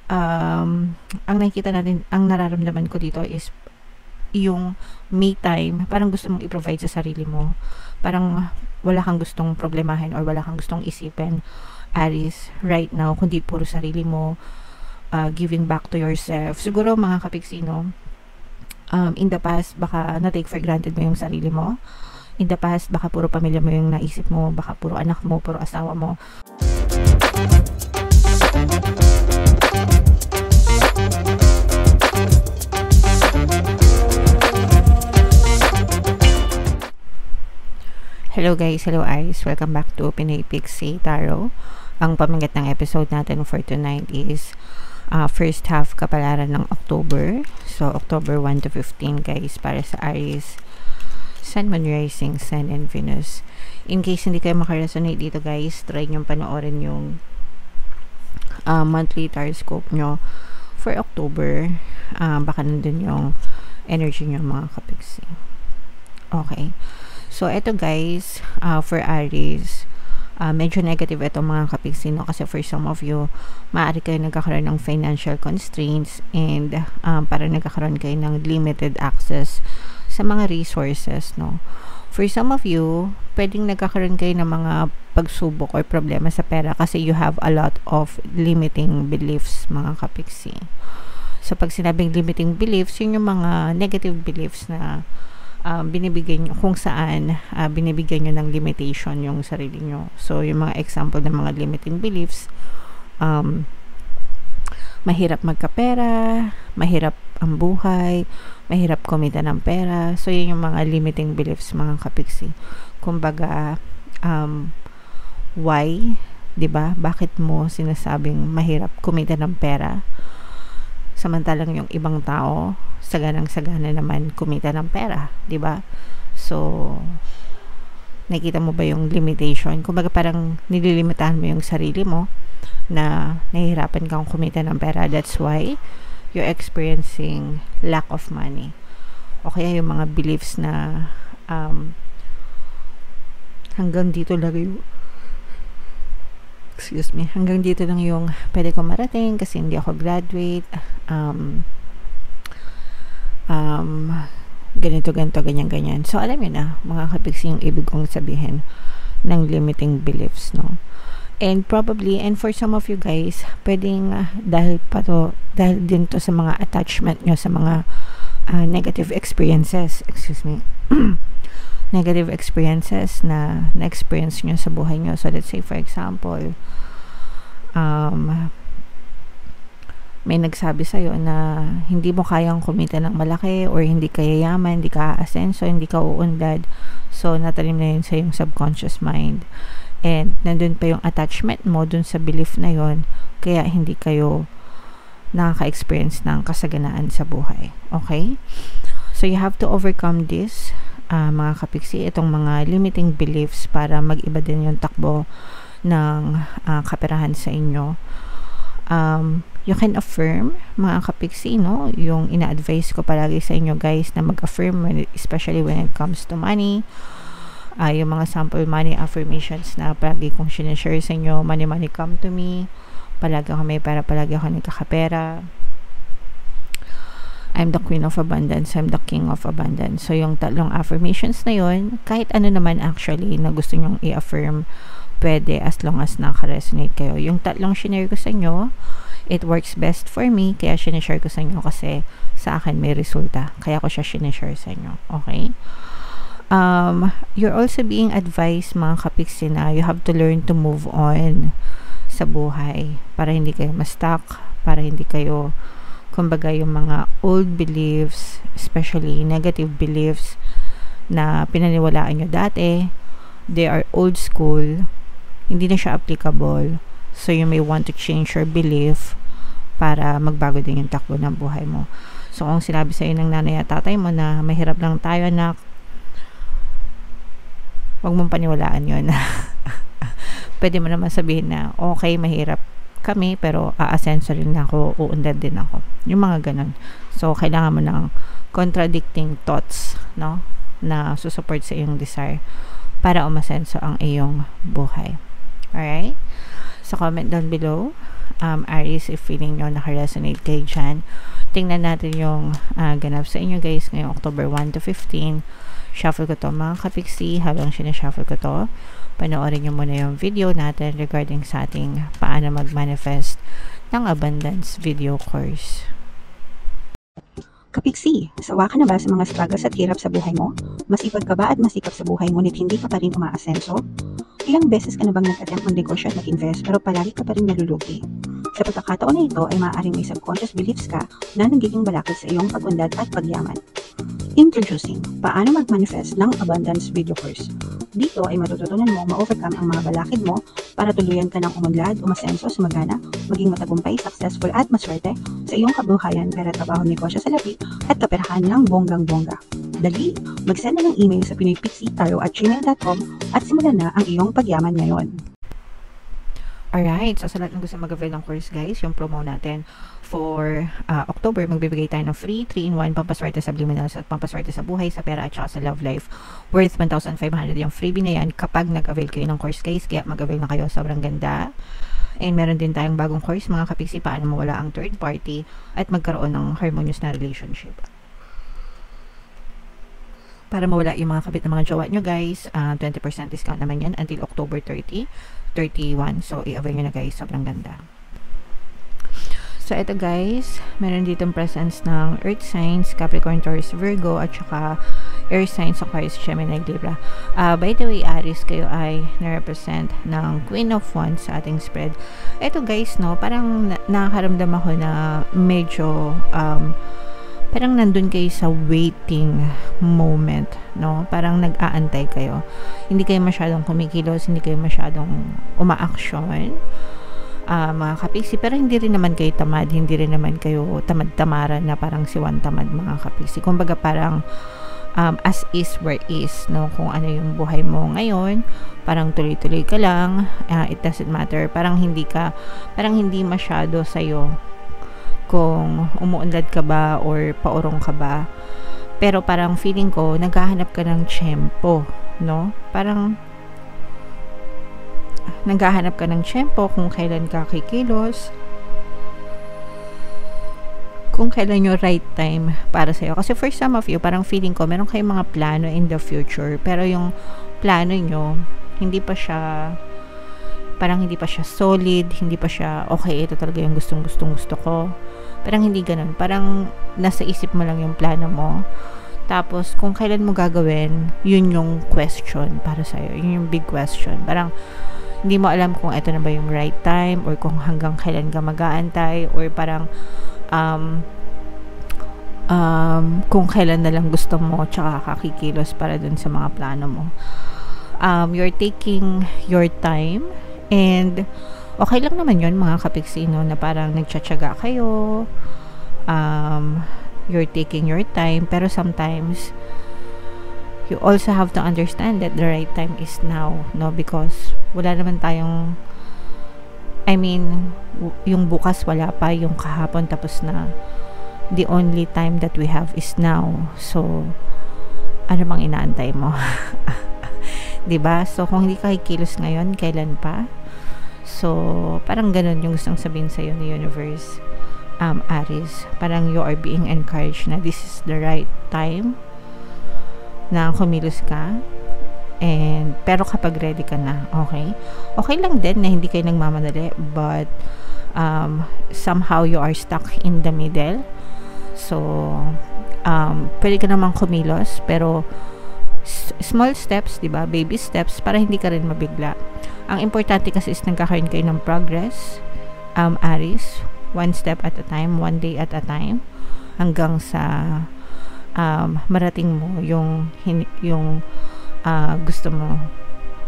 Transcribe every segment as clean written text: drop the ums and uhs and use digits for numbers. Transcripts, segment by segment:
ang nakikita natin, ang nararamdaman ko dito is yung me time, parang gusto mong i-provide sa sarili mo. Parang wala kang gustong problemahin or wala kang gustong isipin, Aries, right now, kundi puro sarili mo, giving back to yourself. Siguro mga kapiksino, in the past, baka na-take for granted mo yung sarili mo. In the past, baka puro pamilya mo yung naisip mo, baka puro anak mo, puro asawa mo. Hello guys, hello Iris. Welcome back to Pinay Pixie Tarot. Ang pamagat ng episode natin for tonight is first half kapalaran ng October. So, October 1 to 15 guys, para sa Aries, Sun, Moon, Rising, Sun, and Venus. In case hindi kayo makaresonate dito guys, try nyo panoorin yung monthly horoscope nyo for October. Baka nandun yung energy nyo mga kapiksi. Okay. So, eto guys, for Aries, medyo negative ito mga kapiksino kasi for some of you, maaari kayo nagkakaroon ng financial constraints and parang nagkakaroon kayo ng limited access sa mga resources, no? For some of you, pwedeng nagkakaroon kayo ng mga pagsubok or problema sa pera kasi you have a lot of limiting beliefs, mga kapiksi. So, pag sinabing limiting beliefs, yun yung mga negative beliefs na binibigyan nyo, kung saan binibigyan nyo ng limitation yung sarili nyo. So, yung mga example ng mga limiting beliefs, mahirap magkapera, mahirap ang buhay, mahirap kumita ng pera. So, yun yung mga limiting beliefs, mga kapiksi. Kumbaga, why? 'Di ba? Bakit mo sinasabing mahirap kumita ng pera? Samantalang yung ibang tao, saganang-sagana naman kumita ng pera, 'di ba? So, nakita mo ba yung limitation? Kumbaga parang nililimitahan mo yung sarili mo na nahihirapan kang kumita ng pera. That's why you're experiencing lack of money. O kaya yung mga beliefs na hanggang dito lang yung hanggang dito lang yung pwede ko marating kasi hindi ako graduate, ganito, ganyan. So, alam niyo na, mga kapiksi, yung ibig kong sabihin ng limiting beliefs, no? And probably, and for some of you guys, pwedeng dahil din to sa mga attachment nyo sa mga negative experiences, negative experiences na na-experience nyo sa buhay nyo. So, let's say, for example, may nagsabi sa'yo na hindi mo kayang kumita ng malaki or hindi ka yayaman, hindi ka aasenso, hindi ka uunlad. So, natalim na yun sa yung subconscious mind. And, nandun pa yung attachment mo dun sa belief na yun, kaya hindi kayo nakaka-experience ng kasaganaan sa buhay. Okay? So, you have to overcome this, mga kapiksi, itong mga limiting beliefs para mag-iba din yung takbo ng kaperahan sa inyo. You can affirm, mga kapiksi, no? Yung ina-advise ko palagi sa inyo guys na mag-affirm, especially when it comes to money. Yung mga sample money affirmations na palagi kong sinashare sa inyo, money come to me, palagi ako may pera, palagi ako nagkakapera, I'm the queen of abundance, I'm the king of abundance. So, yung tatlong affirmations na yun, kahit ano naman actually na gusto nyong i-affirm, pwede as long as naka-resonate kayo. Yung tatlong shinare ko sa inyo, it works best for me, kaya sinashare ko sa inyo kasi sa akin may resulta. Kaya ko siya sinashare sa inyo. Okay? You're also being advised, mga kapiksi, na you have to learn to move on sa buhay para hindi kayo ma-stuck, para hindi kayo, kumbaga yung mga old beliefs, especially negative beliefs na pinaniwalaan nyo dati, they are old school, hindi na siya applicable. So, you may want to change your belief para magbago din yung takbo ng buhay mo. So, kung sinabi sa'yo ng nanay at tatay mo na mahirap lang tayo, anak, huwag mong paniwalaan yun. Pwede mo naman sabihin na, okay, mahirap kami, pero aasenso rin ako, uunlad din ako. Yung mga ganun. So, kailangan mo ng contradicting thoughts, no? Na susupport sa iyong desire para umasenso ang iyong buhay. Alright? sa comment down below. Aries, if feeling nyo naka-resonate kayo dyan. Tingnan natin yung ganap sa inyo guys ngayong October 1 to 15. Shuffle ko to mga kapiksi. Habang sinashuffle ko to, panoorin nyo muna yung video natin regarding sa ating paano mag-manifest ng abundance video course. Kapiksi, sawa ka na ba sa mga struggles at hirap sa buhay mo? Masipag ka ba at masikap sa buhay ngunit hindi ka pa rin umaasenso? Ilang beses ka na bang nag-attempt mag-negosyo at mag-invest pero palagi ka pa rin nalulugi? Sa pagkakataon na ito ay maaaring may subconscious beliefs ka na nagiging balakid sa iyong pag-unlad at pagyaman. Introducing, paano mag-manifest ng abundance video course. Dito ay matututunan mo ma-overcome ang mga balakid mo para tuluyan ka ng umunlad, umasenso, sumagana, maging matagumpay, successful at maswerte sa iyong kabuhayan, pera, trabaho, negosyo sa lapi at kaperahan ng bonggang-bongga. Dali, mag-send na ng email sa pinoypixitaro@gmail.com at simulan na ang iyong pagyaman ngayon. Alright, so sa lahat ng gusto mag-avail ng course guys, yung promo natin for October, magbibigay tayo ng free 3-in-1 pampaswerte sa subliminals at pampaswerte sa buhay, sa pera at saka sa love life worth 1,500. Yung freebie na yan kapag nag-avail kayo ng course guys, kaya mag-avail na kayo, sobrang ganda. And meron din tayong bagong course mga kapiksi, paano mawala ang third party at magkaroon ng harmonious na relationship. Para mawala yung mga kabit ng mga jowa nyo guys, 20% discount naman yan until October 31. So, i-avail nyo na guys. Sobrang ganda. So, ito guys, meron ditong presence ng Earth signs, Capricorn, Taurus, Virgo, at saka Air signs, Aquarius, Gemini, Libra. By the way, Aries, kayo ay na-represent ng Queen of Wands sa ating spread. Ito guys, no, parang nakakaramdam ako na medyo, parang nandun kayo sa waiting moment, no? Parang nag-aantay kayo. Hindi kayo masyadong kumikilos, hindi kayo masyadong uma-action, mga kapiksi. Pero hindi rin naman kayo tamad, hindi rin naman kayo tamad-tamaran na parang siwan tamad, mga kapiksi. Kumbaga parang as is where is, no? Kung ano yung buhay mo ngayon, parang tuloy-tuloy ka lang, it doesn't matter. Parang hindi masyado sa'yo kung umuunlad ka ba or paurong ka ba. Pero parang feeling ko, naghahanap ka ng tiyempo, no? Parang naghahanap ka ng tiyempo kung kailan ka kikilos, kung kailan yung right time para sa'yo. Kasi for some of you, parang feeling ko, meron kayong mga plano in the future, pero yung plano nyo, hindi pa siya solid, hindi pa siya, okay, ito talaga yung gusto ko. Parang hindi ganun. Parang nasa isip mo lang yung plano mo. Tapos, kung kailan mo gagawin, yun yung question para sa'yo. Yun yung big question. Parang, hindi mo alam kung ito na ba yung right time or kung hanggang kailan ka mag-aantay or parang, kung kailan na lang gusto mo tsaka kakikilos para dun sa mga plano mo. You're taking your time and okay lang naman yun mga kapiksi, no, na parang nagtsatsaga kayo, you're taking your time, pero sometimes you also have to understand that the right time is now, no, because wala naman tayong, yung bukas wala pa, yung kahapon tapos na. The only time that we have is now. So ano bang inaantay mo? 'Di ba? So kung hindi ka kikilos ngayon, kailan pa? So, parang ganun yung gustong sabihin sa'yo ni Universe, Aries. Parang you are being encouraged na this is the right time na kumilos ka. Pero kapag ready ka na, okay? Okay lang din na hindi kayo nagmamadali, but somehow you are stuck in the middle. So, pwede ka namang kumilos, pero small steps, diba? Baby steps, para hindi ka rin mabigla. Ang importante kasi is nagkakaroon kayo ng progress, Aries, one step at a time, one day at a time, hanggang sa marating mo yung gusto mo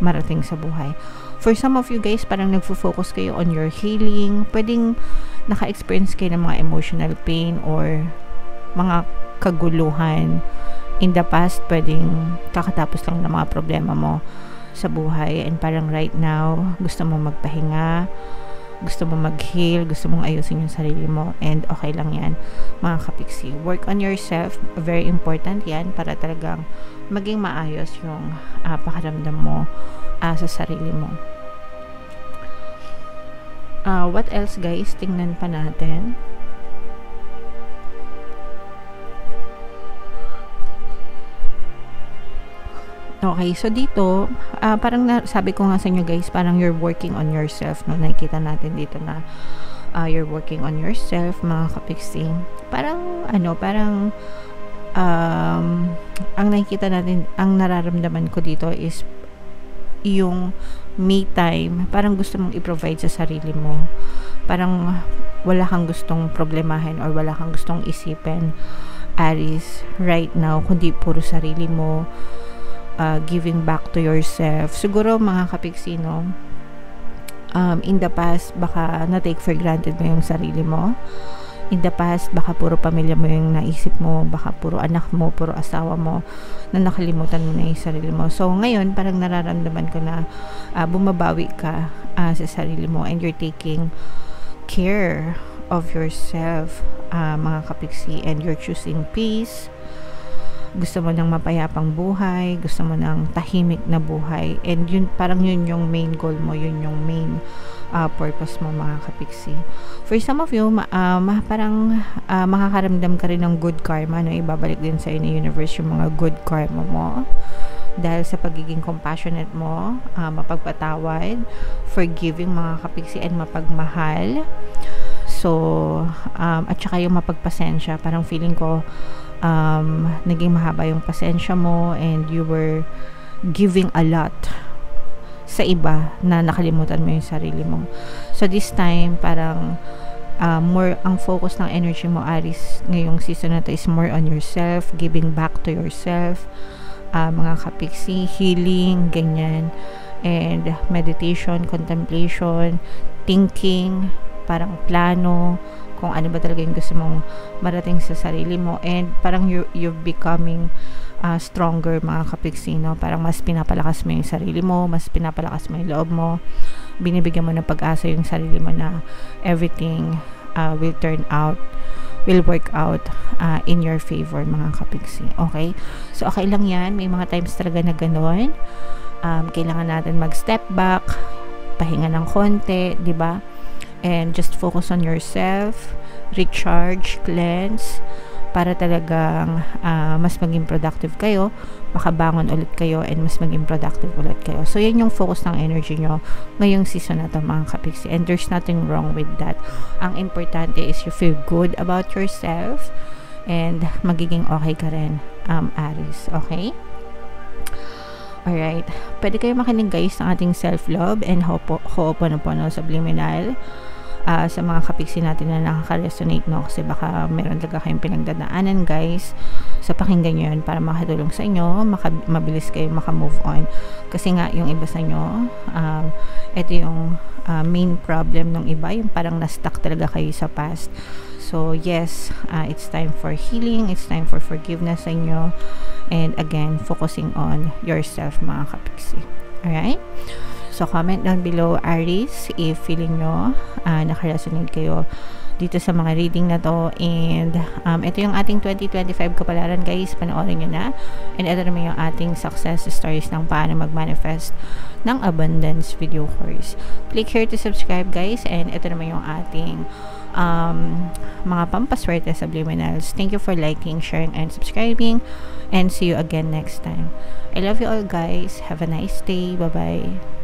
marating sa buhay. For some of you guys, parang nagfo-focus kayo on your healing. Pwedeng naka-experience kayo ng mga emotional pain or mga kaguluhan in the past. Pwedeng kakatapos lang ng mga problema mo sa buhay, and parang right now gusto mo magpahinga, gusto mo mag-heal, gusto mong ayusin yung sarili mo, and okay lang yan mga kapiksi. Work on yourself, very important yan para talagang maging maayos yung pakiramdam mo sa sarili mo. What else guys? Tingnan pa natin. Okay, so dito, parang sabi ko nga sa inyo guys, parang you're working on yourself, no? Nakikita natin dito na you're working on yourself, mga kapiksi. Parang, ang nakikita natin, ang nararamdaman ko dito is yung me time. Parang gusto mong i-provide sa sarili mo. Parang wala kang gustong problemahin or wala kang gustong isipin, Aries, right now, kundi puro sarili mo. Giving back to yourself. Siguro mga kapiksi, no? In the past, baka na-take for granted mo yung sarili mo. In the past, baka puro pamilya mo yung naisip mo, baka puro anak mo, puro asawa mo, na nakalimutan mo na yung sarili mo. So, ngayon, parang nararamdaman ko na bumabawi ka sa sarili mo and you're taking care of yourself, mga kapiksi, and you're choosing peace. Gusto mo ng mapayapang buhay, gusto mo ng tahimik na buhay, and yun, parang yun yung main goal mo, yun yung main purpose mo, mga kapiksi. For some of you, parang makakaramdam ka rin ng good karma, no? Ibabalik din sa ni universe yung mga good karma mo dahil sa pagiging compassionate mo, mapagpatawad, forgiving, mga kapiksi, and mapagmahal. So, at saka yung mapagpasensya, parang feeling ko naging mahaba yung pasensya mo and you were giving a lot sa iba na nakalimutan mo yung sarili mo. So this time, parang more ang focus ng energy mo, Aries, ngayong season na to is more on yourself, giving back to yourself, mga kapiksi, healing, ganyan, and meditation, contemplation, thinking, parang plano, kung ano ba talaga yung gusto mong marating sa sarili mo, and parang you're becoming stronger, mga kapiksi, no? Parang mas pinapalakas mo yung sarili mo, mas pinapalakas mo yung loob mo, binibigyan mo ng pag-asa yung sarili mo na everything will work out in your favor, mga kapiksi. Okay? So, okay lang yan. May mga times talaga na gano'n. Kailangan natin mag-step back, pahinga ng konti, di ba? And just focus on yourself, recharge, cleanse, para talagang mas maging productive kayo, makabangon ulit kayo, and mas maging productive ulit kayo. So, yan yung focus ng energy nyo ngayong season na to, mga kapiksi. And there's nothing wrong with that. Ang importante is you feel good about yourself and magiging okay ka rin, Aries. Okay? Alright. Pwede kayo makinig guys ng ating self-love and Ho'oponopono Subliminal sa mga kapiksi natin na nakaka-resonate, no? Kasi baka meron talaga kayong pinagdadaanan guys. So pakinggan nyo yun para makatulong sa inyo, mabilis kayo maka-move on. Kasi nga yung iba sa inyo, ito yung main problem ng iba, yung parang na-stuck talaga kayo sa past. So yes, it's time for healing, it's time for forgiveness sa inyo, and again, focusing on yourself, mga kapiksi. Alright? So, comment down below, Aries, if feeling nyo nakaresonate kayo dito sa mga reading na to. And ito yung ating 2025 kapalaran guys, panoorin nyo na. And ito naman yung ating success stories ng paano mag-manifest ng abundance video course. Click here to subscribe guys, and ito naman yung ating mga pampaswerte subliminals. Thank you for liking, sharing, and subscribing, and see you again next time. I love you all guys. Have a nice day. Bye bye.